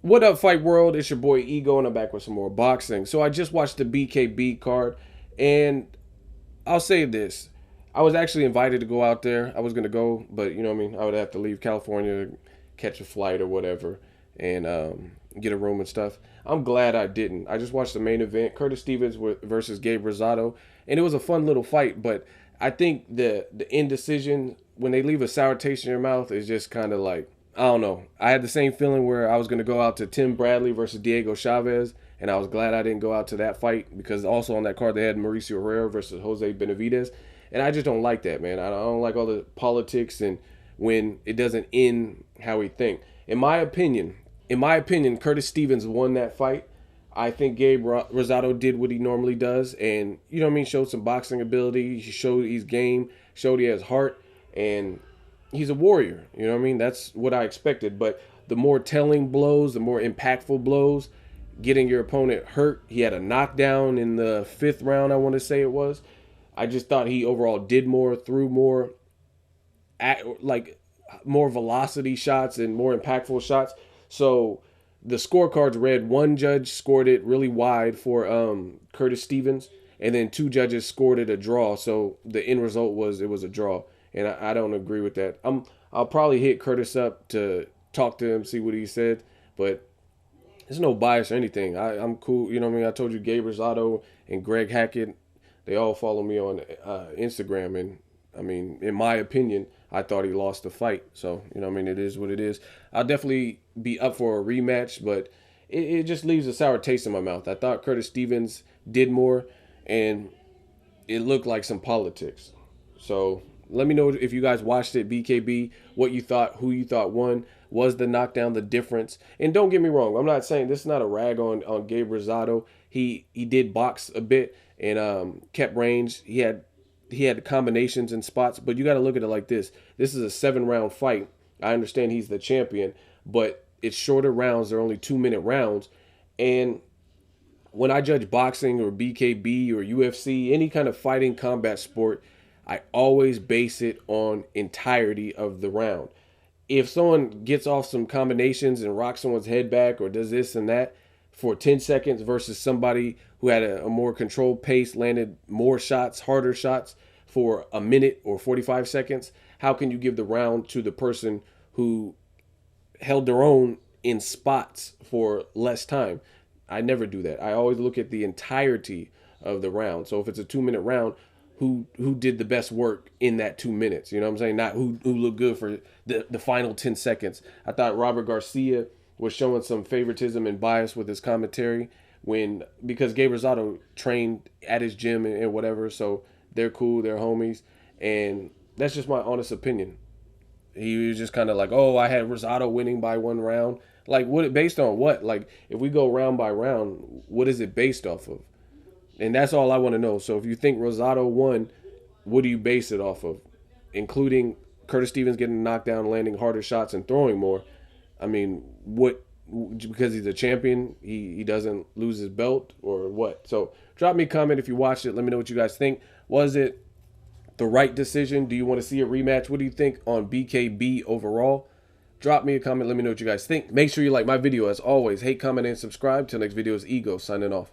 What up, Fight World? It's your boy Ego, and I'm back with some more boxing. So I just watched the BKB card, and I'll say this: I was actually invited to go out there. I was gonna go, but you know what I mean. I would have to leave California, catch a flight or whatever, and get a room and stuff. I'm glad I didn't. I just watched the main event: Curtis Stevens versus Gabe Rosado, and it was a fun little fight. But I think the indecision when they leave a sour taste in your mouth is just kind of like I don't know. I had the same feeling where I was going to go out to Tim Bradley versus Diego Chavez, and I was glad I didn't go out to that fight because also on that card they had Mauricio Herrera versus Jose Benavidez, and I just don't like that, man. I don't like all the politics and when it doesn't end how we think. In my opinion, Curtis Stevens won that fight. I think Gabe Rosado did what he normally does, and you know what I mean, showed some boxing ability. He showed he's game, showed he has heart, and he's a warrior. You know what I mean? That's what I expected. But the more telling blows, the more impactful blows, getting your opponent hurt. He had a knockdown in the fifth round, I want to say it was. I just thought he overall did more, threw more, like more velocity shots and more impactful shots. So the scorecards read one judge scored it really wide for Curtis Stevens, and then two judges scored it a draw. So the end result was it was a draw, and I don't agree with that. I'll probably hit Curtis up to talk to him, see what he said, but there's no bias or anything. I'm cool. You know what I mean? I told you Gabe Rosado and Greg Hackett, they all follow me on Instagram. And I mean, in my opinion, I thought he lost the fight. So, you know what I mean? It is what it is. I'll definitely be up for a rematch, but it just leaves a sour taste in my mouth. I thought Curtis Stevens did more, and it looked like some politics. So let me know if you guys watched it, BKB, what you thought, who you thought won. Was the knockdown the difference? And don't get me wrong, I'm not saying this is not a rag on Gabe Rosado. He did box a bit and kept range. He had combinations and spots, but you got to look at it like this. This is a 7 round fight. I understand he's the champion, but it's shorter rounds. They're only 2 minute rounds, and when I judge boxing or BKB or UFC, any kind of fighting combat sport, I always base it on entirety of the round. If someone gets off some combinations and rocks someone's head back or does this and that for 10 seconds versus somebody who had a more controlled pace, landed more shots, harder shots for a minute or 45 seconds, how can you give the round to the person who held their own in spots for less time? I never do that. I always look at the entirety of the round. So if it's a 2 minute round, who did the best work in that 2 minutes? You know what I'm saying? Not who looked good for the final 10 seconds. I thought Robert Garcia was showing some favoritism and bias with his commentary when because Gabe Rosado trained at his gym and whatever, so they're cool, they're homies, and that's just my honest opinion. He was just kind of like, oh, I had Rosado winning by 1 round. Like, what based on what? Like, if we go round by round, what is it based off of? And that's all I want to know. So if you think Rosado won, what do you base it off of? Including Curtis Stevens getting knocked down, landing harder shots, and throwing more. I mean, what? Because he's a champion, he doesn't lose his belt or what? So drop me a comment if you watched it. Let me know what you guys think. Was it the right decision? Do you want to see a rematch? What do you think on BKB overall? Drop me a comment. Let me know what you guys think. Make sure you like my video as always. Hate, comment, and subscribe. Till next video is Ego signing off.